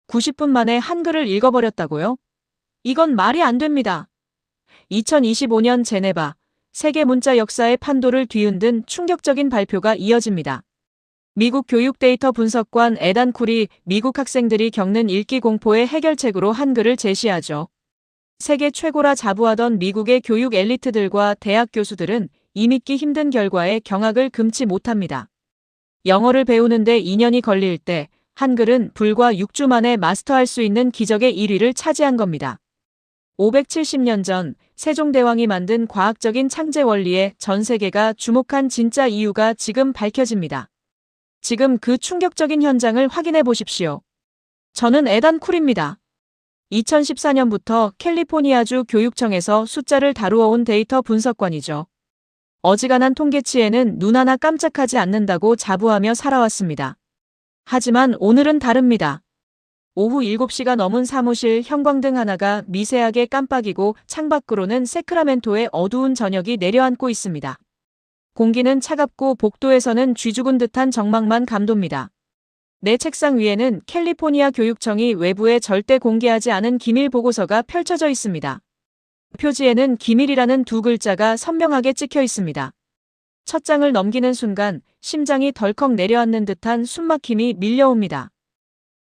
90분 만에 한글을 읽어버렸다고요? 이건 말이 안 됩니다. 2025년 제네바, 세계 문자 역사의 판도를 뒤흔든 충격적인 발표가 이어집니다. 미국 교육 데이터 분석관 에단 쿨이 미국 학생들이 겪는 읽기 공포의 해결책으로 한글을 제시하죠. 세계 최고라 자부하던 미국의 교육 엘리트들과 대학 교수들은 이 믿기 힘든 결과에 경악을 금치 못합니다. 영어를 배우는데 2년이 걸릴 때 한글은 불과 6주 만에 마스터할 수 있는 기적의 1위를 차지한 겁니다. 570년 전 세종대왕이 만든 과학적인 창제 원리에 전 세계가 주목한 진짜 이유가 지금 밝혀집니다. 지금 그 충격적인 현장을 확인해 보십시오. 저는 에단 쿨입니다. 2014년부터 캘리포니아주 교육청에서 숫자를 다루어온 데이터 분석관이죠. 어지간한 통계치에는 눈 하나 깜짝하지 않는다고 자부하며 살아왔습니다. 하지만 오늘은 다릅니다. 오후 7시가 넘은 사무실 형광등 하나가 미세하게 깜빡이고 창밖으로는 세크라멘토의 어두운 저녁이 내려앉고 있습니다. 공기는 차갑고 복도에서는 쥐죽은 듯한 정막만 감돕니다. 내 책상 위에는 캘리포니아 교육청이 외부에 절대 공개하지 않은 기밀 보고서가 펼쳐져 있습니다. 표지에는 기밀이라는 두 글자가 선명하게 찍혀 있습니다. 첫 장을 넘기는 순간 심장이 덜컥 내려앉는 듯한 숨막힘이 밀려옵니다.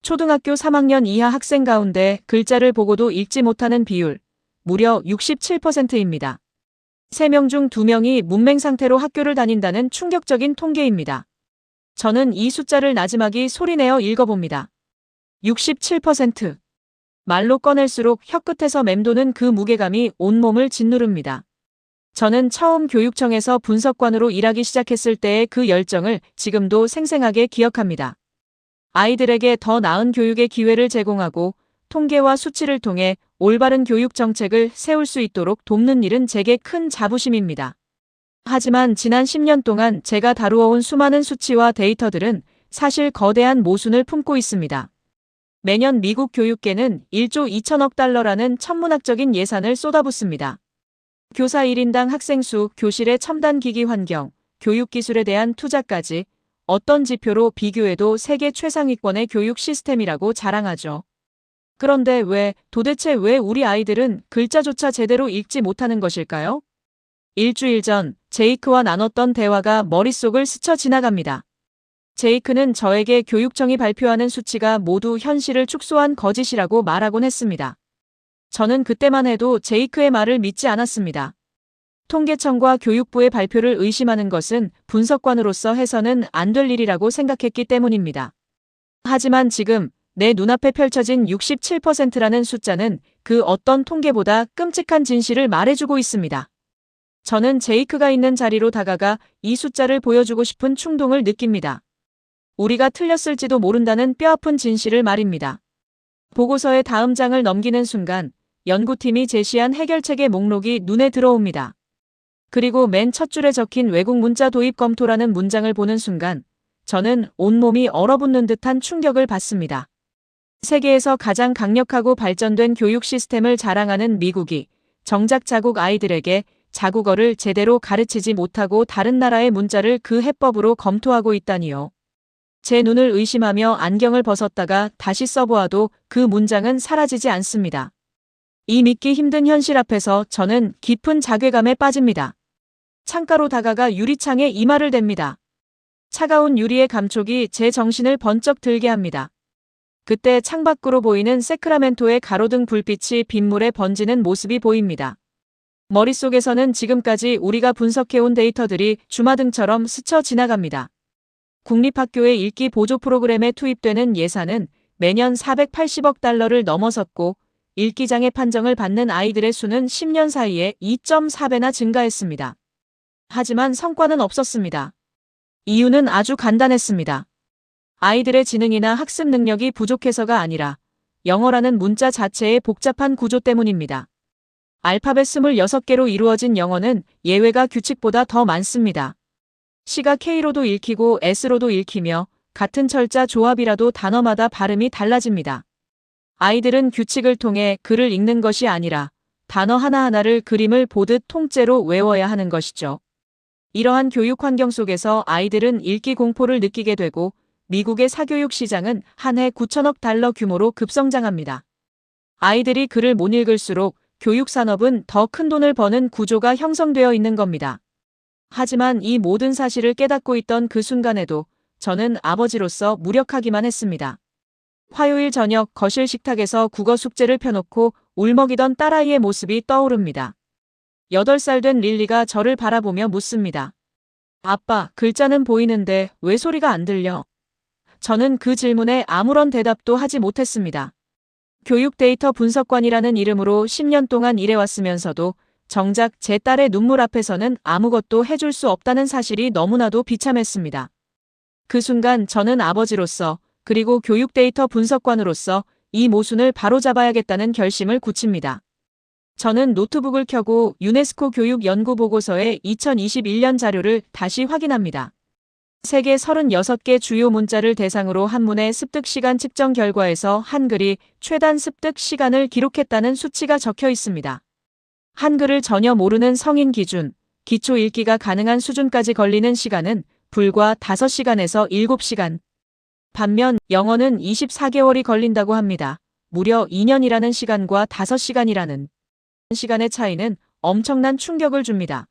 초등학교 3학년 이하 학생 가운데 글자를 보고도 읽지 못하는 비율, 무려 67%입니다. 3명 중 2명이 문맹 상태로 학교를 다닌다는 충격적인 통계입니다. 저는 이 숫자를 나지막이 소리내어 읽어봅니다. 67%. 말로 꺼낼수록 혀끝에서 맴도는 그 무게감이 온몸을 짓누릅니다. 저는 처음 교육청에서 분석관으로 일하기 시작했을 때의 그 열정을 지금도 생생하게 기억합니다. 아이들에게 더 나은 교육의 기회를 제공하고 통계와 수치를 통해 올바른 교육 정책을 세울 수 있도록 돕는 일은 제게 큰 자부심입니다. 하지만 지난 10년 동안 제가 다루어온 수많은 수치와 데이터들은 사실 거대한 모순을 품고 있습니다. 매년 미국 교육계는 1조 2천억 달러라는 천문학적인 예산을 쏟아붓습니다. 교사 1인당 학생 수, 교실의 첨단 기기 환경, 교육기술에 대한 투자까지 어떤 지표로 비교해도 세계 최상위권의 교육 시스템이라고 자랑하죠. 그런데 도대체 왜 우리 아이들은 글자조차 제대로 읽지 못하는 것일까요? 일주일 전 제이크와 나눴던 대화가 머릿속을 스쳐 지나갑니다. 제이크는 저에게 교육청이 발표하는 수치가 모두 현실을 축소한 거짓이라고 말하곤 했습니다. 저는 그때만 해도 제이크의 말을 믿지 않았습니다. 통계청과 교육부의 발표를 의심하는 것은 분석관으로서 해서는 안 될 일이라고 생각했기 때문입니다. 하지만 지금 내 눈앞에 펼쳐진 67%라는 숫자는 그 어떤 통계보다 끔찍한 진실을 말해주고 있습니다. 저는 제이크가 있는 자리로 다가가 이 숫자를 보여주고 싶은 충동을 느낍니다. 우리가 틀렸을지도 모른다는 뼈아픈 진실을 말입니다. 보고서의 다음 장을 넘기는 순간 연구팀이 제시한 해결책의 목록이 눈에 들어옵니다. 그리고 맨 첫 줄에 적힌 외국 문자 도입 검토라는 문장을 보는 순간 저는 온몸이 얼어붙는 듯한 충격을 받습니다. 세계에서 가장 강력하고 발전된 교육 시스템을 자랑하는 미국이 정작 자국 아이들에게 자국어를 제대로 가르치지 못하고 다른 나라의 문자를 그 해법으로 검토하고 있다니요. 제 눈을 의심하며 안경을 벗었다가 다시 써보아도 그 문장은 사라지지 않습니다. 이 믿기 힘든 현실 앞에서 저는 깊은 자괴감에 빠집니다. 창가로 다가가 유리창에 이마를 댑니다. 차가운 유리의 감촉이 제 정신을 번쩍 들게 합니다. 그때 창밖으로 보이는 세크라멘토의 가로등 불빛이 빗물에 번지는 모습이 보입니다. 머릿속에서는 지금까지 우리가 분석해온 데이터들이 주마등처럼 스쳐 지나갑니다. 국립학교의 읽기 보조 프로그램에 투입되는 예산은 매년 480억 달러를 넘어섰고 읽기장애 판정을 받는 아이들의 수는 10년 사이에 2.4배나 증가했습니다. 하지만 성과는 없었습니다. 이유는 아주 간단했습니다. 아이들의 지능이나 학습 능력이 부족해서가 아니라 영어라는 문자 자체의 복잡한 구조 때문입니다. 알파벳 26개로 이루어진 영어는 예외가 규칙보다 더 많습니다. C가 K로도 읽히고 S로도 읽히며 같은 철자 조합이라도 단어마다 발음이 달라집니다. 아이들은 규칙을 통해 글을 읽는 것이 아니라 단어 하나하나를 그림을 보듯 통째로 외워야 하는 것이죠. 이러한 교육 환경 속에서 아이들은 읽기 공포를 느끼게 되고 미국의 사교육 시장은 한 해 9천억 달러 규모로 급성장합니다. 아이들이 글을 못 읽을수록 교육 산업은 더 큰 돈을 버는 구조가 형성되어 있는 겁니다. 하지만 이 모든 사실을 깨닫고 있던 그 순간에도 저는 아버지로서 무력하기만 했습니다. 화요일 저녁 거실 식탁에서 국어 숙제를 펴놓고 울먹이던 딸아이의 모습이 떠오릅니다. 8살 된 릴리가 저를 바라보며 묻습니다. 아빠, 글자는 보이는데 왜 소리가 안 들려? 저는 그 질문에 아무런 대답도 하지 못했습니다. 교육 데이터 분석관이라는 이름으로 10년 동안 일해왔으면서도 정작 제 딸의 눈물 앞에서는 아무것도 해줄 수 없다는 사실이 너무나도 비참했습니다. 그 순간 저는 아버지로서 그리고 교육 데이터 분석관으로서 이 모순을 바로잡아야겠다는 결심을 굳힙니다. 저는 노트북을 켜고 유네스코 교육 연구 보고서의 2021년 자료를 다시 확인합니다. 세계 36개 주요 문자를 대상으로 한문의 습득 시간 측정 결과에서 한글이 최단 습득 시간을 기록했다는 수치가 적혀 있습니다. 한글을 전혀 모르는 성인 기준, 기초 읽기가 가능한 수준까지 걸리는 시간은 불과 5시간에서 7시간. 반면 영어는 24개월이 걸린다고 합니다. 무려 2년이라는 시간과 5시간이라는 시간의 차이는 엄청난 충격을 줍니다.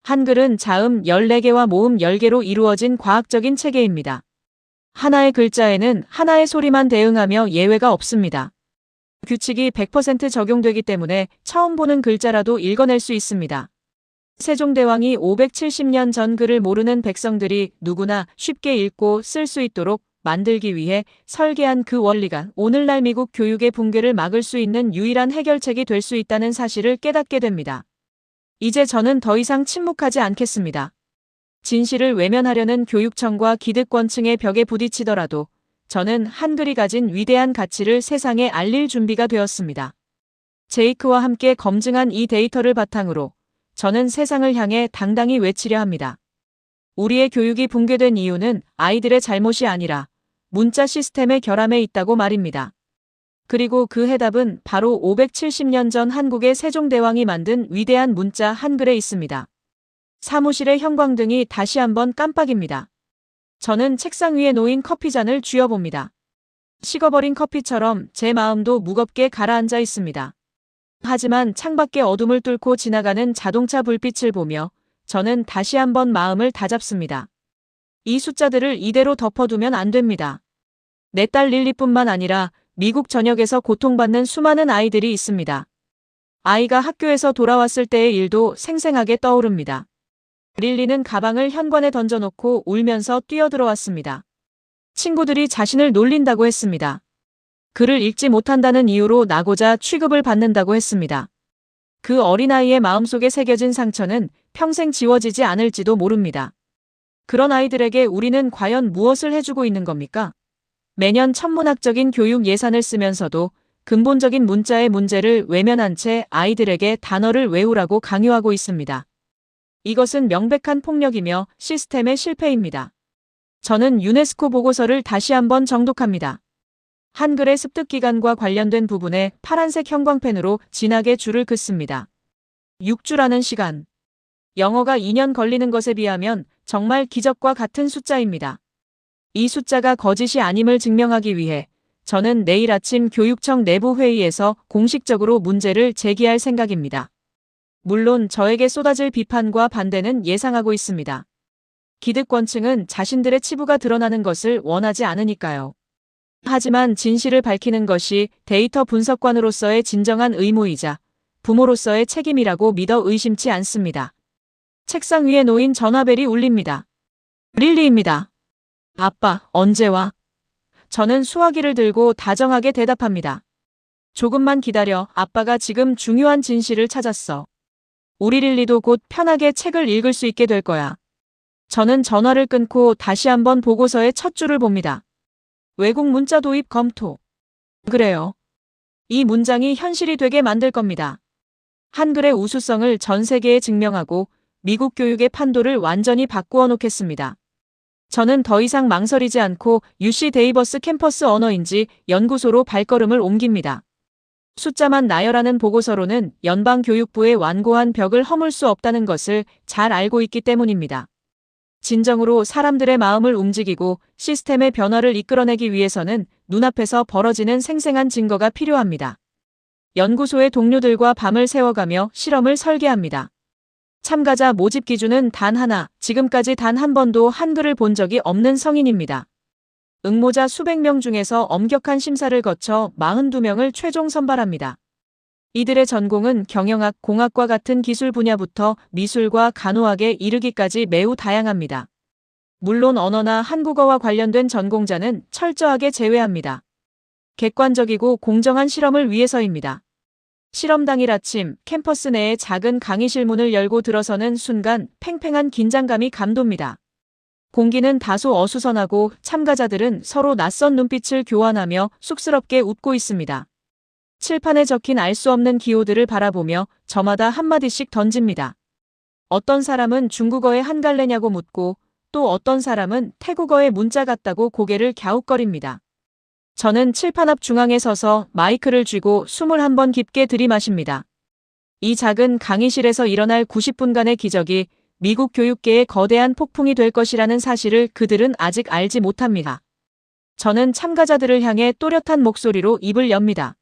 한글은 자음 14개와 모음 10개로 이루어진 과학적인 체계입니다. 하나의 글자에는 하나의 소리만 대응하며 예외가 없습니다. 규칙이 100% 적용되기 때문에 처음 보는 글자라도 읽어낼 수 있습니다. 세종대왕이 570년 전 글을 모르는 백성들이 누구나 쉽게 읽고 쓸 수 있도록 만들기 위해 설계한 그 원리가 오늘날 미국 교육의 붕괴를 막을 수 있는 유일한 해결책이 될 수 있다는 사실을 깨닫게 됩니다. 이제 저는 더 이상 침묵하지 않겠습니다. 진실을 외면하려는 교육청과 기득권층의 벽에 부딪히더라도 저는 한글이 가진 위대한 가치를 세상에 알릴 준비가 되었습니다. 제이크와 함께 검증한 이 데이터를 바탕으로 저는 세상을 향해 당당히 외치려 합니다. 우리의 교육이 붕괴된 이유는 아이들의 잘못이 아니라 문자 시스템의 결함에 있다고 말입니다. 그리고 그 해답은 바로 570년 전 한국의 세종대왕이 만든 위대한 문자 한글에 있습니다. 사무실의 형광등이 다시 한번 깜빡입니다. 저는 책상 위에 놓인 커피잔을 쥐어봅니다. 식어버린 커피처럼 제 마음도 무겁게 가라앉아 있습니다. 하지만 창밖의 어둠을 뚫고 지나가는 자동차 불빛을 보며 저는 다시 한번 마음을 다잡습니다. 이 숫자들을 이대로 덮어두면 안 됩니다. 내 딸 릴리뿐만 아니라 미국 전역에서 고통받는 수많은 아이들이 있습니다. 아이가 학교에서 돌아왔을 때의 일도 생생하게 떠오릅니다. 릴리는 가방을 현관에 던져놓고 울면서 뛰어들어왔습니다. 친구들이 자신을 놀린다고 했습니다. 글을 읽지 못한다는 이유로 나고자 취급을 받는다고 했습니다. 그 어린아이의 마음속에 새겨진 상처는 평생 지워지지 않을지도 모릅니다. 그런 아이들에게 우리는 과연 무엇을 해주고 있는 겁니까? 매년 천문학적인 교육 예산을 쓰면서도 근본적인 문자의 문제를 외면한 채 아이들에게 단어를 외우라고 강요하고 있습니다. 이것은 명백한 폭력이며 시스템의 실패입니다. 저는 유네스코 보고서를 다시 한번 정독합니다. 한글의 습득 기간과 관련된 부분에 파란색 형광펜으로 진하게 줄을 긋습니다. 6주라는 시간. 영어가 2년 걸리는 것에 비하면 정말 기적과 같은 숫자입니다. 이 숫자가 거짓이 아님을 증명하기 위해 저는 내일 아침 교육청 내부 회의에서 공식적으로 문제를 제기할 생각입니다. 물론 저에게 쏟아질 비판과 반대는 예상하고 있습니다. 기득권층은 자신들의 치부가 드러나는 것을 원하지 않으니까요. 하지만 진실을 밝히는 것이 데이터 분석관으로서의 진정한 의무이자 부모로서의 책임이라고 믿어 의심치 않습니다. 책상 위에 놓인 전화벨이 울립니다. 릴리입니다. 아빠, 언제 와? 저는 수화기를 들고 다정하게 대답합니다. 조금만 기다려. 아빠가 지금 중요한 진실을 찾았어. 우리 릴리도 곧 편하게 책을 읽을 수 있게 될 거야. 저는 전화를 끊고 다시 한번 보고서의 첫 줄을 봅니다. 외국 문자 도입 검토. 그래요. 이 문장이 현실이 되게 만들 겁니다. 한글의 우수성을 전 세계에 증명하고 미국 교육의 판도를 완전히 바꾸어 놓겠습니다. 저는 더 이상 망설이지 않고 UC 데이버스 캠퍼스 언어인지 연구소로 발걸음을 옮깁니다. 숫자만 나열하는 보고서로는 연방교육부의 완고한 벽을 허물 수 없다는 것을 잘 알고 있기 때문입니다. 진정으로 사람들의 마음을 움직이고 시스템의 변화를 이끌어내기 위해서는 눈앞에서 벌어지는 생생한 증거가 필요합니다. 연구소의 동료들과 밤을 새워가며 실험을 설계합니다. 참가자 모집 기준은 단 하나, 지금까지 단 한 번도 한글을 본 적이 없는 성인입니다. 응모자 수백 명 중에서 엄격한 심사를 거쳐 42명을 최종 선발합니다. 이들의 전공은 경영학, 공학과 같은 기술 분야부터 미술과 간호학에 이르기까지 매우 다양합니다. 물론 언어나 한국어와 관련된 전공자는 철저하게 제외합니다. 객관적이고 공정한 실험을 위해서입니다. 실험 당일 아침, 캠퍼스 내에 작은 강의실 문을 열고 들어서는 순간 팽팽한 긴장감이 감돕니다. 공기는 다소 어수선하고 참가자들은 서로 낯선 눈빛을 교환하며 쑥스럽게 웃고 있습니다. 칠판에 적힌 알 수 없는 기호들을 바라보며 저마다 한마디씩 던집니다. 어떤 사람은 중국어의 한 갈래냐고 묻고 또 어떤 사람은 태국어의 문자 같다고 고개를 갸웃거립니다. 저는 칠판 앞 중앙에 서서 마이크를 쥐고 숨을 한번 깊게 들이마십니다. 이 작은 강의실에서 일어날 90분간의 기적이 미국 교육계의 거대한 폭풍이 될 것이라는 사실을 그들은 아직 알지 못합니다. 저는 참가자들을 향해 또렷한 목소리로 입을 엽니다.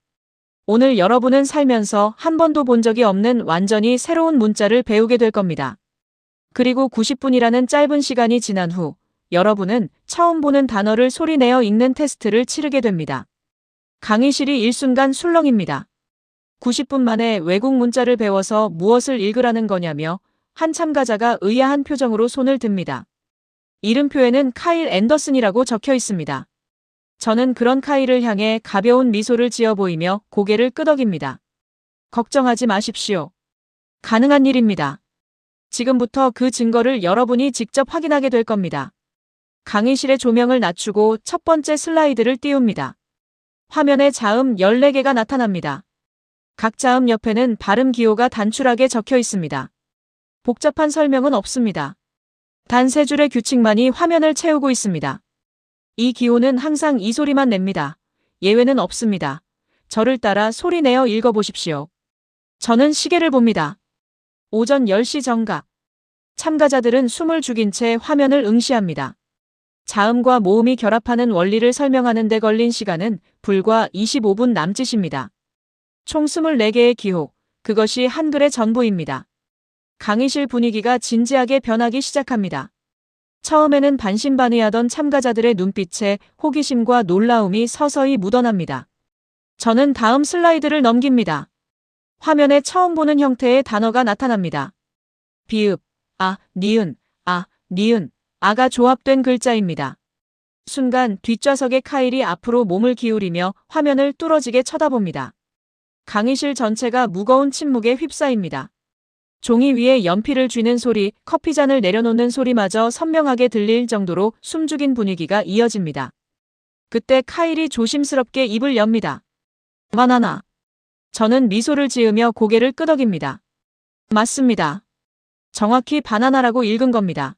오늘 여러분은 살면서 한 번도 본 적이 없는 완전히 새로운 문자를 배우게 될 겁니다. 그리고 90분이라는 짧은 시간이 지난 후 여러분은 처음 보는 단어를 소리내어 읽는 테스트를 치르게 됩니다. 강의실이 일순간 술렁입니다. 90분 만에 외국 문자를 배워서 무엇을 읽으라는 거냐며 한 참가자가 의아한 표정으로 손을 듭니다. 이름표에는 카일 앤더슨이라고 적혀 있습니다. 저는 그런 카일을 향해 가벼운 미소를 지어 보이며 고개를 끄덕입니다. 걱정하지 마십시오. 가능한 일입니다. 지금부터 그 증거를 여러분이 직접 확인하게 될 겁니다. 강의실의 조명을 낮추고 첫 번째 슬라이드를 띄웁니다. 화면에 자음 14개가 나타납니다. 각 자음 옆에는 발음 기호가 단출하게 적혀 있습니다. 복잡한 설명은 없습니다. 단 3줄의 규칙만이 화면을 채우고 있습니다. 이 기호는 항상 이 소리만 냅니다. 예외는 없습니다. 저를 따라 소리 내어 읽어보십시오. 저는 시계를 봅니다. 오전 10시 정각. 참가자들은 숨을 죽인 채 화면을 응시합니다. 자음과 모음이 결합하는 원리를 설명하는 데 걸린 시간은 불과 25분 남짓입니다. 총 24개의 기호, 그것이 한글의 전부입니다. 강의실 분위기가 진지하게 변하기 시작합니다. 처음에는 반신반의하던 참가자들의 눈빛에 호기심과 놀라움이 서서히 묻어납니다. 저는 다음 슬라이드를 넘깁니다. 화면에 처음 보는 형태의 단어가 나타납니다. 비읍, 아, 니은, 아가 조합된 글자입니다. 순간 뒷좌석의 카일이 앞으로 몸을 기울이며 화면을 뚫어지게 쳐다봅니다. 강의실 전체가 무거운 침묵에 휩싸입니다. 종이 위에 연필을 쥐는 소리, 커피잔을 내려놓는 소리마저 선명하게 들릴 정도로 숨죽인 분위기가 이어집니다. 그때 카일이 조심스럽게 입을 엽니다. 바나나. 저는 미소를 지으며 고개를 끄덕입니다. 맞습니다. 정확히 바나나라고 읽은 겁니다.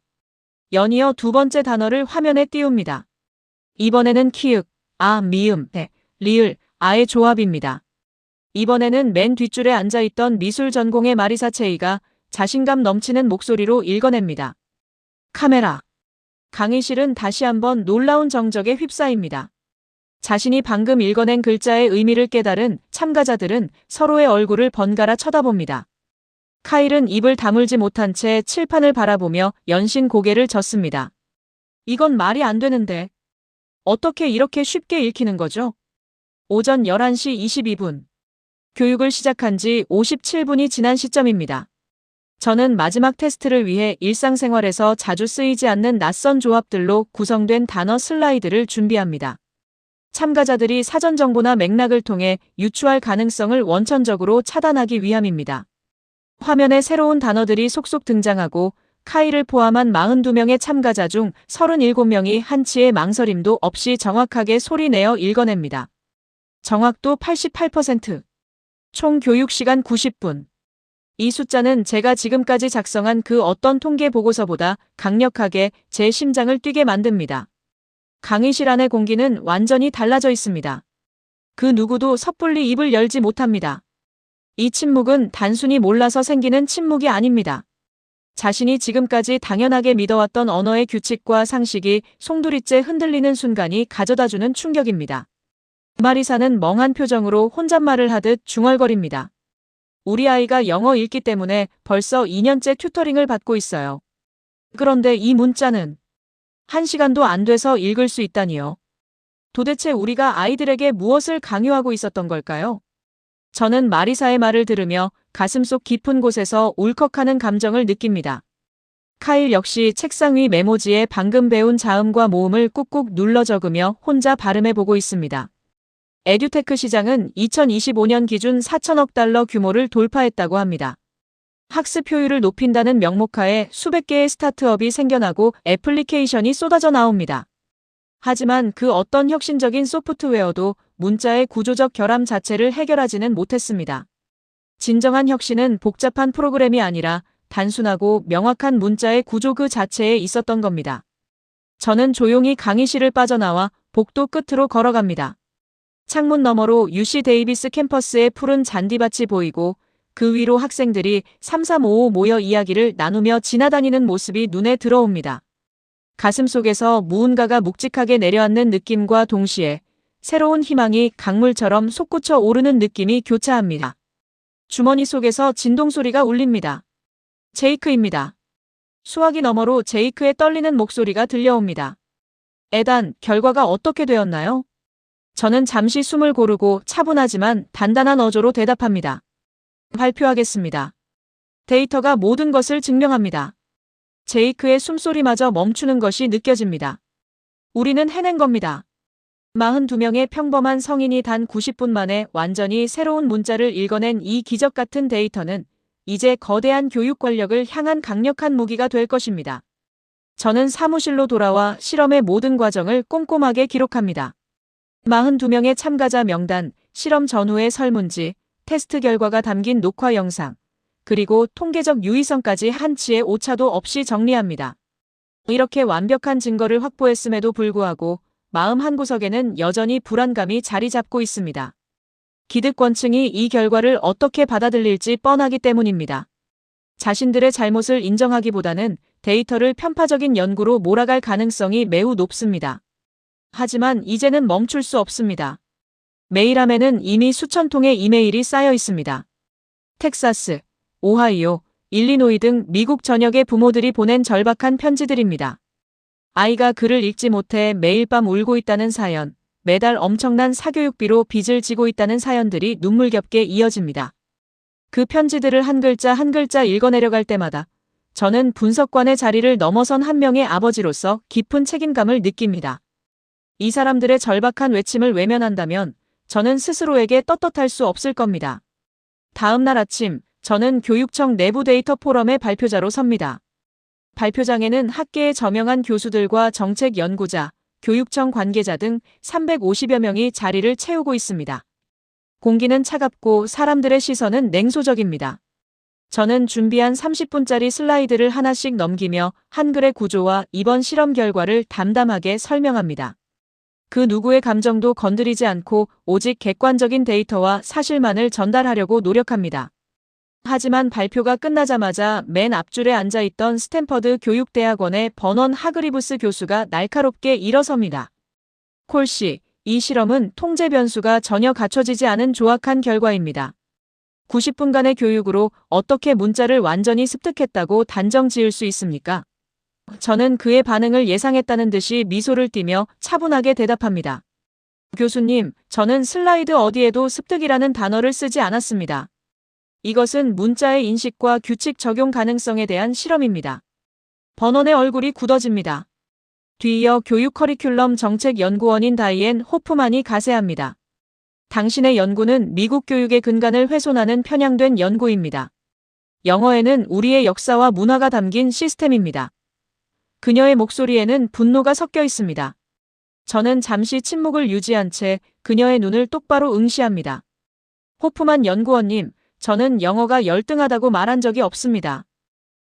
연이어 두 번째 단어를 화면에 띄웁니다. 이번에는 키읔, 아, 미음, 리을, 아의 조합입니다. 이번에는 맨 뒷줄에 앉아있던 미술 전공의 마리사 체이가 자신감 넘치는 목소리로 읽어냅니다. 카메라. 강의실은 다시 한번 놀라운 정적에 휩싸입니다. 자신이 방금 읽어낸 글자의 의미를 깨달은 참가자들은 서로의 얼굴을 번갈아 쳐다봅니다. 카일은 입을 다물지 못한 채 칠판을 바라보며 연신 고개를 젓습니다. 이건 말이 안 되는데. 어떻게 이렇게 쉽게 읽히는 거죠? 오전 11시 22분. 교육을 시작한 지 57분이 지난 시점입니다. 저는 마지막 테스트를 위해 일상생활에서 자주 쓰이지 않는 낯선 조합들로 구성된 단어 슬라이드를 준비합니다. 참가자들이 사전 정보나 맥락을 통해 유추할 가능성을 원천적으로 차단하기 위함입니다. 화면에 새로운 단어들이 속속 등장하고 카일을 포함한 42명의 참가자 중 37명이 한치의 망설임도 없이 정확하게 소리내어 읽어냅니다. 정확도 88%. 총 교육시간 90분. 이 숫자는 제가 지금까지 작성한 그 어떤 통계 보고서보다 강력하게 제 심장을 뛰게 만듭니다. 강의실 안의 공기는 완전히 달라져 있습니다. 그 누구도 섣불리 입을 열지 못합니다. 이 침묵은 단순히 몰라서 생기는 침묵이 아닙니다. 자신이 지금까지 당연하게 믿어왔던 언어의 규칙과 상식이 송두리째 흔들리는 순간이 가져다주는 충격입니다. 마리사는 멍한 표정으로 혼잣말을 하듯 중얼거립니다. 우리 아이가 영어 읽기 때문에 벌써 2년째 튜터링을 받고 있어요. 그런데 이 문자는 1시간도 안 돼서 읽을 수 있다니요. 도대체 우리가 아이들에게 무엇을 강요하고 있었던 걸까요? 저는 마리사의 말을 들으며 가슴속 깊은 곳에서 울컥하는 감정을 느낍니다. 카일 역시 책상 위 메모지에 방금 배운 자음과 모음을 꾹꾹 눌러 적으며 혼자 발음해보고 있습니다. 에듀테크 시장은 2025년 기준 4천억 달러 규모를 돌파했다고 합니다. 학습 효율을 높인다는 명목하에 수백 개의 스타트업이 생겨나고 애플리케이션이 쏟아져 나옵니다. 하지만 그 어떤 혁신적인 소프트웨어도 문자의 구조적 결함 자체를 해결하지는 못했습니다. 진정한 혁신은 복잡한 프로그램이 아니라 단순하고 명확한 문자의 구조 그 자체에 있었던 겁니다. 저는 조용히 강의실을 빠져나와 복도 끝으로 걸어갑니다. 창문 너머로 UC 데이비스 캠퍼스의 푸른 잔디밭이 보이고 그 위로 학생들이 3355 모여 이야기를 나누며 지나다니는 모습이 눈에 들어옵니다. 가슴속에서 무언가가 묵직하게 내려앉는 느낌과 동시에 새로운 희망이 강물처럼 솟구쳐 오르는 느낌이 교차합니다. 주머니 속에서 진동소리가 울립니다. 제이크입니다. 수화기 너머로 제이크의 떨리는 목소리가 들려옵니다. 에단, 결과가 어떻게 되었나요? 저는 잠시 숨을 고르고 차분하지만 단단한 어조로 대답합니다. 발표하겠습니다. 데이터가 모든 것을 증명합니다. 제이크의 숨소리마저 멈추는 것이 느껴집니다. 우리는 해낸 겁니다. 42명의 평범한 성인이 단 90분 만에 완전히 새로운 문자를 읽어낸 이 기적 같은 데이터는 이제 거대한 교육 권력을 향한 강력한 무기가 될 것입니다. 저는 사무실로 돌아와 실험의 모든 과정을 꼼꼼하게 기록합니다. 42명의 참가자 명단, 실험 전후의 설문지, 테스트 결과가 담긴 녹화 영상, 그리고 통계적 유의성까지 한치의 오차도 없이 정리합니다. 이렇게 완벽한 증거를 확보했음에도 불구하고 마음 한구석에는 여전히 불안감이 자리 잡고 있습니다. 기득권층이 이 결과를 어떻게 받아들일지 뻔하기 때문입니다. 자신들의 잘못을 인정하기보다는 데이터를 편파적인 연구로 몰아갈 가능성이 매우 높습니다. 하지만 이제는 멈출 수 없습니다. 메일함에는 이미 수천 통의 이메일이 쌓여 있습니다. 텍사스, 오하이오, 일리노이 등 미국 전역의 부모들이 보낸 절박한 편지들입니다. 아이가 글을 읽지 못해 매일 밤 울고 있다는 사연, 매달 엄청난 사교육비로 빚을 지고 있다는 사연들이 눈물겹게 이어집니다. 그 편지들을 한 글자 한 글자 읽어내려갈 때마다 저는 분석관의 자리를 넘어선 한 명의 아버지로서 깊은 책임감을 느낍니다. 이 사람들의 절박한 외침을 외면한다면 저는 스스로에게 떳떳할 수 없을 겁니다. 다음 날 아침, 저는 교육청 내부 데이터 포럼의 발표자로 섭니다. 발표장에는 학계의 저명한 교수들과 정책 연구자, 교육청 관계자 등 350여 명이 자리를 채우고 있습니다. 공기는 차갑고 사람들의 시선은 냉소적입니다. 저는 준비한 30분짜리 슬라이드를 하나씩 넘기며 한글의 구조와 이번 실험 결과를 담담하게 설명합니다. 그 누구의 감정도 건드리지 않고 오직 객관적인 데이터와 사실만을 전달하려고 노력합니다. 하지만 발표가 끝나자마자 맨 앞줄에 앉아있던 스탠퍼드 교육대학원의 버넌 하그리브스 교수가 날카롭게 일어섭니다. 콜 씨, 이 실험은 통제 변수가 전혀 갖춰지지 않은 조악한 결과입니다. 90분간의 교육으로 어떻게 문자를 완전히 습득했다고 단정 지을 수 있습니까? 저는 그의 반응을 예상했다는 듯이 미소를 띠며 차분하게 대답합니다. 교수님, 저는 슬라이드 어디에도 습득이라는 단어를 쓰지 않았습니다. 이것은 문자의 인식과 규칙 적용 가능성에 대한 실험입니다. 버넌의 얼굴이 굳어집니다. 뒤이어 교육 커리큘럼 정책연구원인 다이앤 호프만이 가세합니다. 당신의 연구는 미국 교육의 근간을 훼손하는 편향된 연구입니다. 영어에는 우리의 역사와 문화가 담긴 시스템입니다. 그녀의 목소리에는 분노가 섞여 있습니다. 저는 잠시 침묵을 유지한 채 그녀의 눈을 똑바로 응시합니다. 호프만 연구원님, 저는 영어가 열등하다고 말한 적이 없습니다.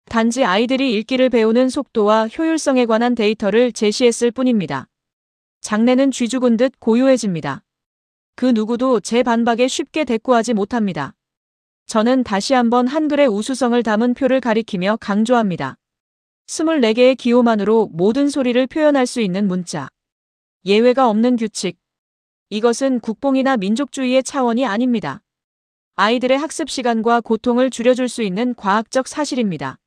단지 아이들이 읽기를 배우는 속도와 효율성에 관한 데이터를 제시했을 뿐입니다. 장내는 쥐죽은 듯 고요해집니다. 그 누구도 제 반박에 쉽게 대꾸하지 못합니다. 저는 다시 한번 한글의 우수성을 담은 표를 가리키며 강조합니다. 24개의 기호만으로 모든 소리를 표현할 수 있는 문자. 예외가 없는 규칙. 이것은 국뽕이나 민족주의의 차원이 아닙니다. 아이들의 학습 시간과 고통을 줄여줄 수 있는 과학적 사실입니다.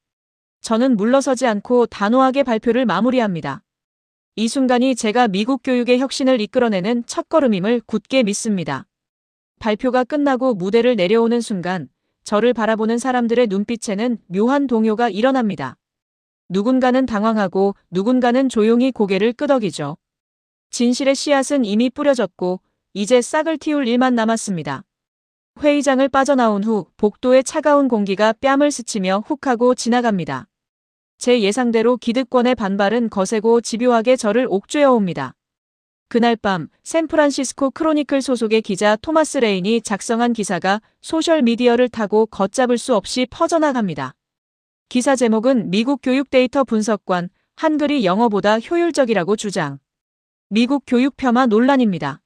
저는 물러서지 않고 단호하게 발표를 마무리합니다. 이 순간이 제가 미국 교육의 혁신을 이끌어내는 첫걸음임을 굳게 믿습니다. 발표가 끝나고 무대를 내려오는 순간 저를 바라보는 사람들의 눈빛에는 묘한 동요가 일어납니다. 누군가는 당황하고 누군가는 조용히 고개를 끄덕이죠. 진실의 씨앗은 이미 뿌려졌고 이제 싹을 틔울 일만 남았습니다. 회의장을 빠져나온 후 복도의 차가운 공기가 뺨을 스치며 훅 하고 지나갑니다. 제 예상대로 기득권의 반발은 거세고 집요하게 저를 옥죄어옵니다. 그날 밤 샌프란시스코 크로니클 소속의 기자 토마스 레인이 작성한 기사가 소셜미디어를 타고 걷잡을 수 없이 퍼져나갑니다. 기사 제목은 미국 교육 데이터 분석관, 한글이 영어보다 효율적이라고 주장. 미국 교육 폄하 논란입니다.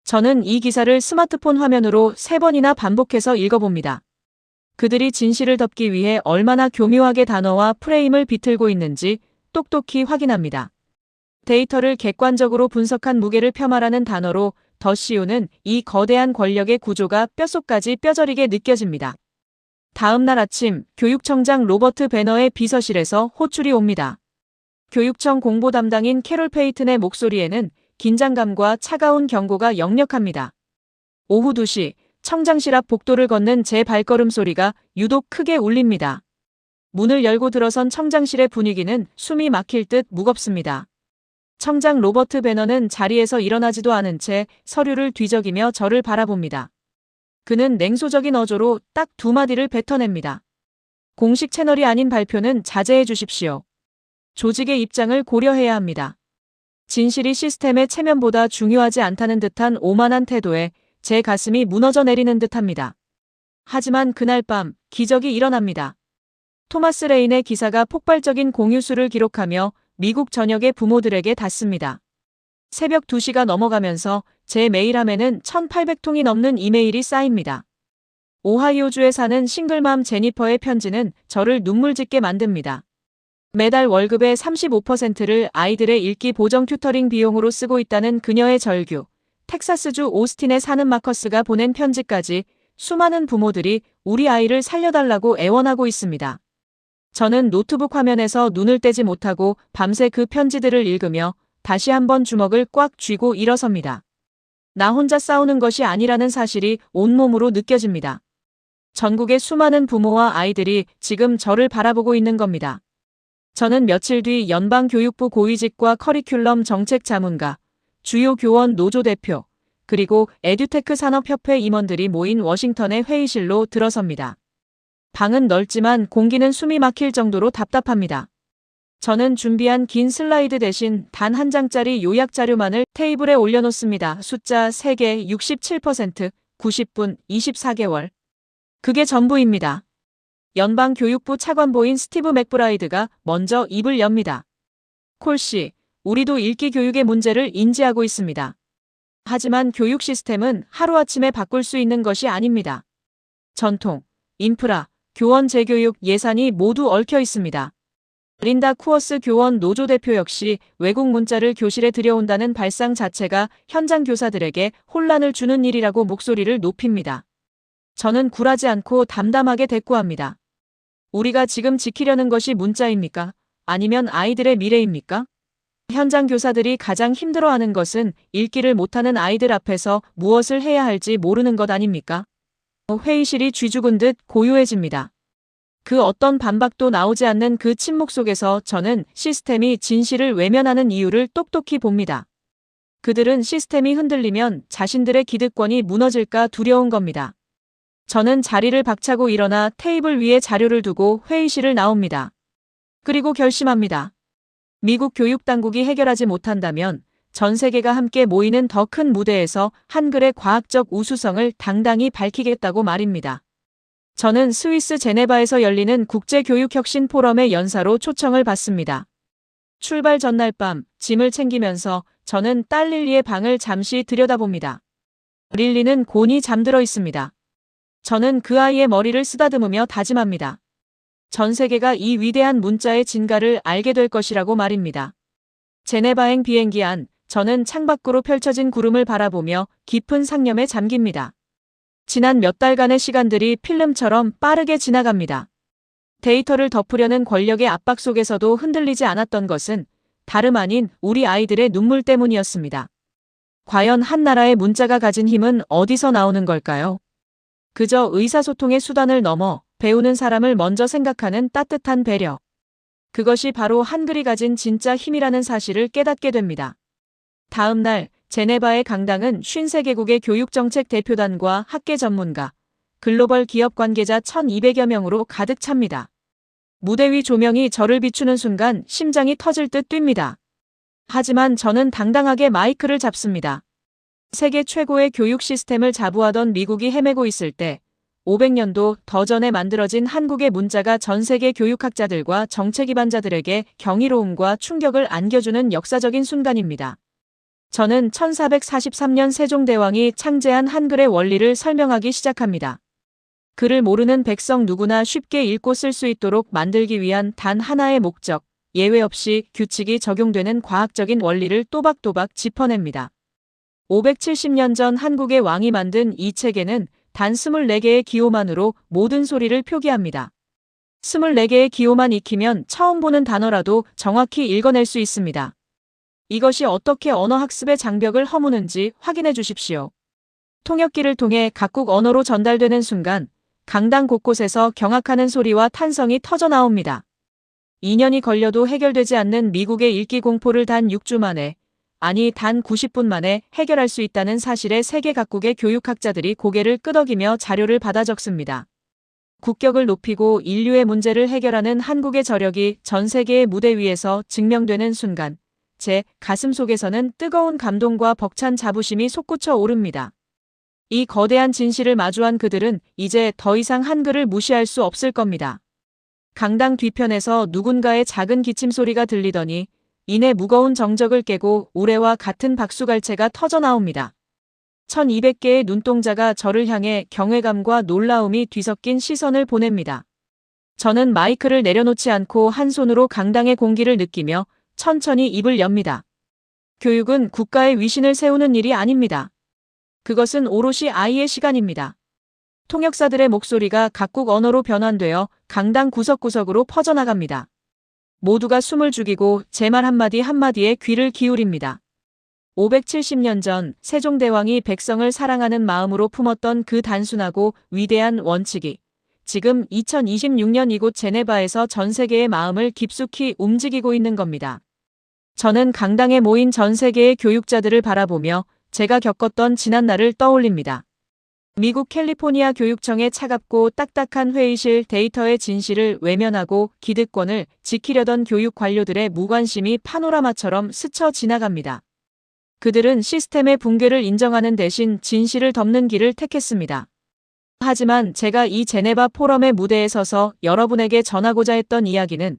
저는 이 기사를 스마트폰 화면으로 3번이나 반복해서 읽어봅니다. 그들이 진실을 덮기 위해 얼마나 교묘하게 단어와 프레임을 비틀고 있는지 똑똑히 확인합니다. 데이터를 객관적으로 분석한 무게를 폄하라는 단어로 더 씌우는 이 거대한 권력의 구조가 뼛속까지 뼈저리게 느껴집니다. 다음 날 아침 교육청장 로버트 베너의 비서실에서 호출이 옵니다. 교육청 공보 담당인 캐롤 페이튼의 목소리에는 긴장감과 차가운 경고가 역력합니다. 오후 2시 청장실 앞 복도를 걷는 제 발걸음 소리가 유독 크게 울립니다. 문을 열고 들어선 청장실의 분위기는 숨이 막힐 듯 무겁습니다. 청장 로버트 베너는 자리에서 일어나지도 않은 채 서류를 뒤적이며 저를 바라봅니다. 그는 냉소적인 어조로 딱 2마디를 뱉어냅니다. 공식 채널이 아닌 발표는 자제해 주십시오. 조직의 입장을 고려해야 합니다. 진실이 시스템의 체면보다 중요하지 않다는 듯한 오만한 태도에 제 가슴이 무너져 내리는 듯합니다. 하지만 그날 밤 기적이 일어납니다. 토마스 레인의 기사가 폭발적인 공유수를 기록하며 미국 전역의 부모들에게 닿습니다. 새벽 2시가 넘어가면서 제 메일함에는 1,800통이 넘는 이메일이 쌓입니다. 오하이오주에 사는 싱글맘 제니퍼의 편지는 저를 눈물짓게 만듭니다. 매달 월급의 35%를 아이들의 읽기 보정 튜터링 비용으로 쓰고 있다는 그녀의 절규, 텍사스주 오스틴에 사는 마커스가 보낸 편지까지 수많은 부모들이 우리 아이를 살려달라고 애원하고 있습니다. 저는 노트북 화면에서 눈을 떼지 못하고 밤새 그 편지들을 읽으며 다시 한번 주먹을 꽉 쥐고 일어섭니다. 나 혼자 싸우는 것이 아니라는 사실이 온몸으로 느껴집니다. 전국의 수많은 부모와 아이들이 지금 저를 바라보고 있는 겁니다. 저는 며칠 뒤 연방교육부 고위직과 커리큘럼 정책 자문가, 주요 교원 노조 대표, 그리고 에듀테크 산업협회 임원들이 모인 워싱턴의 회의실로 들어섭니다. 방은 넓지만 공기는 숨이 막힐 정도로 답답합니다. 저는 준비한 긴 슬라이드 대신 단 한 장짜리 요약 자료만을 테이블에 올려놓습니다. 숫자 3개, 67%, 90분, 24개월. 그게 전부입니다. 연방교육부 차관보인 스티브 맥브라이드가 먼저 입을 엽니다. 콜 씨, 우리도 읽기 교육의 문제를 인지하고 있습니다. 하지만 교육 시스템은 하루아침에 바꿀 수 있는 것이 아닙니다. 전통, 인프라, 교원 재교육 예산이 모두 얽혀 있습니다. 린다 쿠어스 교원 노조 대표 역시 외국 문자를 교실에 들여온다는 발상 자체가 현장 교사들에게 혼란을 주는 일이라고 목소리를 높입니다. 저는 굴하지 않고 담담하게 대꾸합니다. 우리가 지금 지키려는 것이 문자입니까? 아니면 아이들의 미래입니까? 현장 교사들이 가장 힘들어하는 것은 읽기를 못하는 아이들 앞에서 무엇을 해야 할지 모르는 것 아닙니까? 회의실이 쥐죽은 듯 고요해집니다. 그 어떤 반박도 나오지 않는 그 침묵 속에서 저는 시스템이 진실을 외면하는 이유를 똑똑히 봅니다. 그들은 시스템이 흔들리면 자신들의 기득권이 무너질까 두려운 겁니다. 저는 자리를 박차고 일어나 테이블 위에 자료를 두고 회의실을 나옵니다. 그리고 결심합니다. 미국 교육당국이 해결하지 못한다면 전 세계가 함께 모이는 더 큰 무대에서 한글의 과학적 우수성을 당당히 밝히겠다고 말입니다. 저는 스위스 제네바에서 열리는 국제교육혁신 포럼의 연사로 초청을 받습니다. 출발 전날 밤 짐을 챙기면서 저는 딸 릴리의 방을 잠시 들여다봅니다. 릴리는 곤히 잠들어 있습니다. 저는 그 아이의 머리를 쓰다듬으며 다짐합니다. 전 세계가 이 위대한 문자의 진가를 알게 될 것이라고 말입니다. 제네바행 비행기 안, 저는 창밖으로 펼쳐진 구름을 바라보며 깊은 상념에 잠깁니다. 지난 몇 달간의 시간들이 필름처럼 빠르게 지나갑니다. 데이터를 덮으려는 권력의 압박 속에서도 흔들리지 않았던 것은 다름 아닌 우리 아이들의 눈물 때문이었습니다. 과연 한 나라의 문자가 가진 힘은 어디서 나오는 걸까요? 그저 의사소통의 수단을 넘어 배우는 사람을 먼저 생각하는 따뜻한 배려. 그것이 바로 한글이 가진 진짜 힘이라는 사실을 깨닫게 됩니다. 다음 날 제네바의 강당은 53개국의 교육정책 대표단과 학계 전문가, 글로벌 기업 관계자 1200여 명으로 가득 찹니다. 무대 위 조명이 저를 비추는 순간 심장이 터질 듯 뜁니다. 하지만 저는 당당하게 마이크를 잡습니다. 세계 최고의 교육 시스템을 자부하던 미국이 헤매고 있을 때 500년도 더 전에 만들어진 한국의 문자가 전 세계 교육학자들과 정책 기반자들에게 경이로움과 충격을 안겨주는 역사적인 순간입니다. 저는 1443년 세종대왕이 창제한 한글의 원리를 설명하기 시작합니다. 글을 모르는 백성 누구나 쉽게 읽고 쓸 수 있도록 만들기 위한 단 하나의 목적, 예외 없이 규칙이 적용되는 과학적인 원리를 또박또박 짚어냅니다. 570년 전 한국의 왕이 만든 이 책에는 단 24개의 기호만으로 모든 소리를 표기합니다. 24개의 기호만 익히면 처음 보는 단어라도 정확히 읽어낼 수 있습니다. 이것이 어떻게 언어학습의 장벽을 허무는지 확인해 주십시오. 통역기를 통해 각국 언어로 전달되는 순간 강당 곳곳에서 경악하는 소리와 탄성이 터져 나옵니다. 2년이 걸려도 해결되지 않는 미국의 읽기 공포를 단 6주 만에, 아니 단 90분 만에 해결할 수 있다는 사실에 세계 각국의 교육학자들이 고개를 끄덕이며 자료를 받아 적습니다. 국격을 높이고 인류의 문제를 해결하는 한국의 저력이 전 세계의 무대 위에서 증명되는 순간, 제 가슴 속에서는 뜨거운 감동과 벅찬 자부심이 솟구쳐 오릅니다. 이 거대한 진실을 마주한 그들은 이제 더 이상 한글을 무시할 수 없을 겁니다. 강당 뒤편에서 누군가의 작은 기침 소리가 들리더니 이내 무거운 정적을 깨고 우레와 같은 박수갈채가 터져 나옵니다. 1200개의 눈동자가 저를 향해 경외감과 놀라움이 뒤섞인 시선을 보냅니다. 저는 마이크를 내려놓지 않고 한 손으로 강당의 공기를 느끼며 천천히 입을 엽니다. 교육은 국가의 위신을 세우는 일이 아닙니다. 그것은 오롯이 아이의 시간입니다. 통역사들의 목소리가 각국 언어로 변환되어 강당 구석구석으로 퍼져나갑니다. 모두가 숨을 죽이고 제 말 한마디 한마디에 귀를 기울입니다. 570년 전 세종대왕이 백성을 사랑하는 마음으로 품었던 그 단순하고 위대한 원칙이 지금 2026년 이곳 제네바에서 전 세계의 마음을 깊숙이 움직이고 있는 겁니다. 저는 강당에 모인 전 세계의 교육자들을 바라보며 제가 겪었던 지난날을 떠올립니다. 미국 캘리포니아 교육청의 차갑고 딱딱한 회의실 데이터의 진실을 외면하고 기득권을 지키려던 교육 관료들의 무관심이 파노라마처럼 스쳐 지나갑니다. 그들은 시스템의 붕괴를 인정하는 대신 진실을 덮는 길을 택했습니다. 하지만 제가 이 제네바 포럼의 무대에 서서 여러분에게 전하고자 했던 이야기는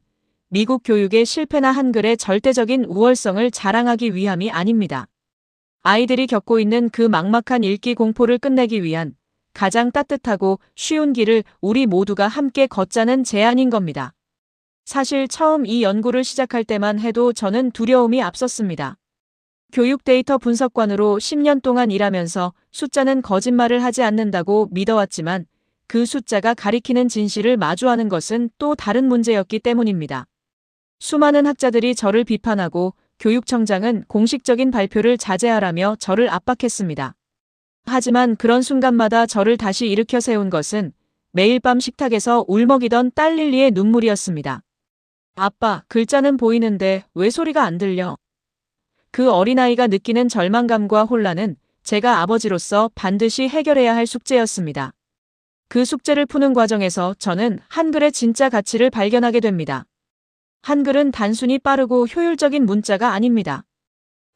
미국 교육의 실패나 한글의 절대적인 우월성을 자랑하기 위함이 아닙니다. 아이들이 겪고 있는 그 막막한 읽기 공포를 끝내기 위한 가장 따뜻하고 쉬운 길을 우리 모두가 함께 걷자는 제안인 겁니다. 사실 처음 이 연구를 시작할 때만 해도 저는 두려움이 앞섰습니다. 교육 데이터 분석관으로 10년 동안 일하면서 숫자는 거짓말을 하지 않는다고 믿어왔지만 그 숫자가 가리키는 진실을 마주하는 것은 또 다른 문제였기 때문입니다. 수많은 학자들이 저를 비판하고 교육청장은 공식적인 발표를 자제하라며 저를 압박했습니다. 하지만 그런 순간마다 저를 다시 일으켜 세운 것은 매일 밤 식탁에서 울먹이던 딸 릴리의 눈물이었습니다. 아빠, 글자는 보이는데 왜 소리가 안 들려? 그 어린아이가 느끼는 절망감과 혼란은 제가 아버지로서 반드시 해결해야 할 숙제였습니다. 그 숙제를 푸는 과정에서 저는 한글의 진짜 가치를 발견하게 됩니다. 한글은 단순히 빠르고 효율적인 문자가 아닙니다.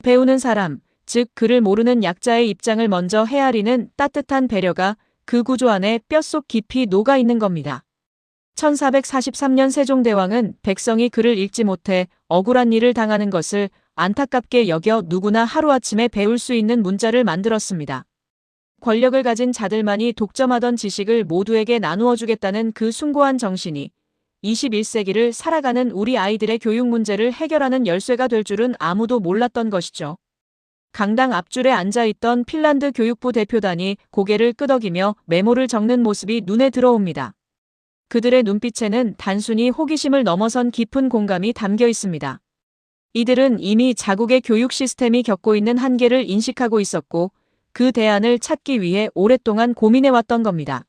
배우는 사람, 즉 글을 모르는 약자의 입장을 먼저 헤아리는 따뜻한 배려가 그 구조 안에 뼛속 깊이 녹아 있는 겁니다. 1443년 세종대왕은 백성이 글을 읽지 못해 억울한 일을 당하는 것을 안타깝게 여겨 누구나 하루아침에 배울 수 있는 문자를 만들었습니다. 권력을 가진 자들만이 독점하던 지식을 모두에게 나누어 주겠다는 그 숭고한 정신이 21세기를 살아가는 우리 아이들의 교육 문제를 해결하는 열쇠가 될 줄은 아무도 몰랐던 것이죠. 강당 앞줄에 앉아있던 핀란드 교육부 대표단이 고개를 끄덕이며 메모를 적는 모습이 눈에 들어옵니다. 그들의 눈빛에는 단순히 호기심을 넘어선 깊은 공감이 담겨 있습니다. 이들은 이미 자국의 교육 시스템이 겪고 있는 한계를 인식하고 있었고 그 대안을 찾기 위해 오랫동안 고민해왔던 겁니다.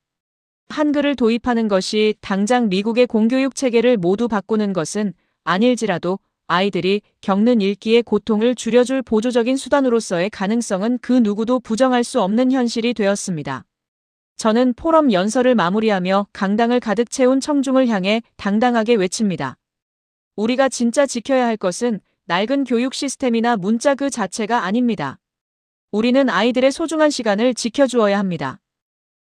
한글을 도입하는 것이 당장 미국의 공교육 체계를 모두 바꾸는 것은 아닐지라도 아이들이 겪는 읽기의 고통을 줄여줄 보조적인 수단으로서의 가능성은 그 누구도 부정할 수 없는 현실이 되었습니다. 저는 포럼 연설을 마무리하며 강당을 가득 채운 청중을 향해 당당하게 외칩니다. 우리가 진짜 지켜야 할 것은 낡은 교육 시스템이나 문자 그 자체가 아닙니다. 우리는 아이들의 소중한 시간을 지켜주어야 합니다.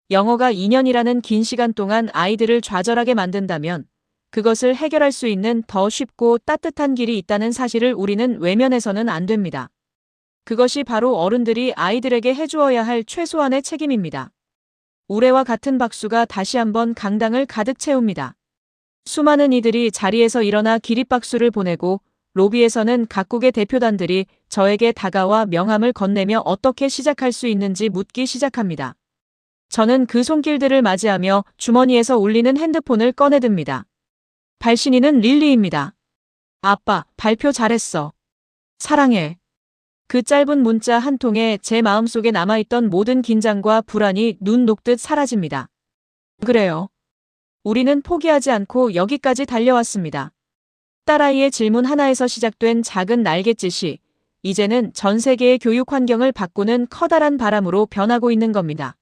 영어가 2년이라는 긴 시간 동안 아이들을 좌절하게 만든다면 그것을 해결할 수 있는 더 쉽고 따뜻한 길이 있다는 사실을 우리는 외면해서는 안 됩니다. 그것이 바로 어른들이 아이들에게 해주어야 할 최소한의 책임입니다. 우레와 같은 박수가 다시 한번 강당을 가득 채웁니다. 수많은 이들이 자리에서 일어나 기립박수를 보내고 로비에서는 각국의 대표단들이 저에게 다가와 명함을 건네며 어떻게 시작할 수 있는지 묻기 시작합니다. 저는 그 손길들을 맞이하며 주머니에서 울리는 핸드폰을 꺼내듭니다. 발신인은 릴리입니다. 아빠, 발표 잘했어. 사랑해. 그 짧은 문자 한 통에 제 마음속에 남아있던 모든 긴장과 불안이 눈 녹듯 사라집니다. 그래요. 우리는 포기하지 않고 여기까지 달려왔습니다. 딸아이의 질문 하나에서 시작된 작은 날갯짓이 이제는 전 세계의 교육 환경을 바꾸는 커다란 바람으로 변하고 있는 겁니다.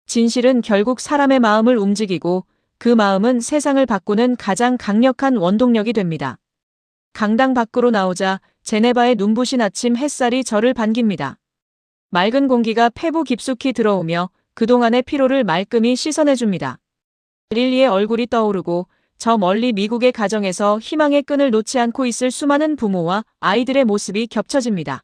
진실은 결국 사람의 마음을 움직이고 그 마음은 세상을 바꾸는 가장 강력한 원동력이 됩니다. 강당 밖으로 나오자 제네바의 눈부신 아침 햇살이 저를 반깁니다. 맑은 공기가 폐부 깊숙이 들어오며 그동안의 피로를 말끔히 씻어내줍니다. 릴리의 얼굴이 떠오르고 저 멀리 미국의 가정에서 희망의 끈을 놓지 않고 있을 수많은 부모와 아이들의 모습이 겹쳐집니다.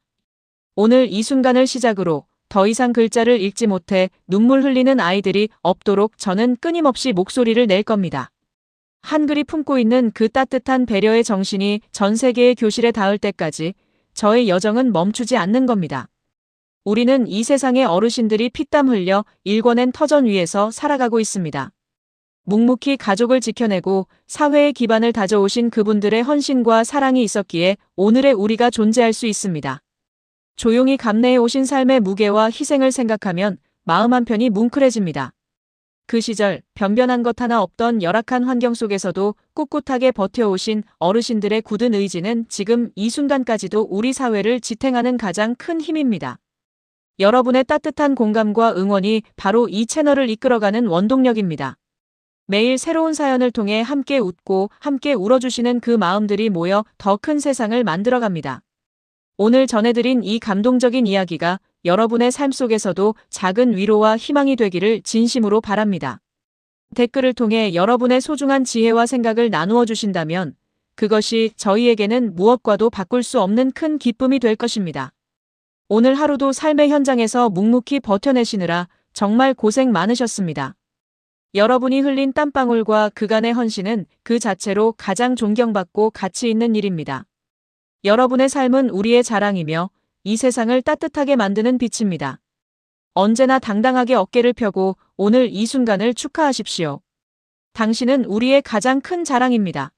오늘 이 순간을 시작으로 더 이상 글자를 읽지 못해 눈물 흘리는 아이들이 없도록 저는 끊임없이 목소리를 낼 겁니다. 한글이 품고 있는 그 따뜻한 배려의 정신이 전 세계의 교실에 닿을 때까지 저의 여정은 멈추지 않는 겁니다. 우리는 이 세상의 어르신들이 피땀 흘려 일궈낸 터전 위에서 살아가고 있습니다. 묵묵히 가족을 지켜내고 사회의 기반을 다져오신 그분들의 헌신과 사랑이 있었기에 오늘의 우리가 존재할 수 있습니다. 조용히 감내해 오신 삶의 무게와 희생을 생각하면 마음 한편이 뭉클해집니다. 그 시절 변변한 것 하나 없던 열악한 환경 속에서도 꿋꿋하게 버텨오신 어르신들의 굳은 의지는 지금 이 순간까지도 우리 사회를 지탱하는 가장 큰 힘입니다. 여러분의 따뜻한 공감과 응원이 바로 이 채널을 이끌어가는 원동력입니다. 매일 새로운 사연을 통해 함께 웃고 함께 울어주시는 그 마음들이 모여 더 큰 세상을 만들어갑니다. 오늘 전해드린 이 감동적인 이야기가 여러분의 삶 속에서도 작은 위로와 희망이 되기를 진심으로 바랍니다. 댓글을 통해 여러분의 소중한 지혜와 생각을 나누어 주신다면 그것이 저희에게는 무엇과도 바꿀 수 없는 큰 기쁨이 될 것입니다. 오늘 하루도 삶의 현장에서 묵묵히 버텨내시느라 정말 고생 많으셨습니다. 여러분이 흘린 땀방울과 그간의 헌신은 그 자체로 가장 존경받고 가치 있는 일입니다. 여러분의 삶은 우리의 자랑이며 이 세상을 따뜻하게 만드는 빛입니다. 언제나 당당하게 어깨를 펴고 오늘 이 순간을 축하하십시오. 당신은 우리의 가장 큰 자랑입니다.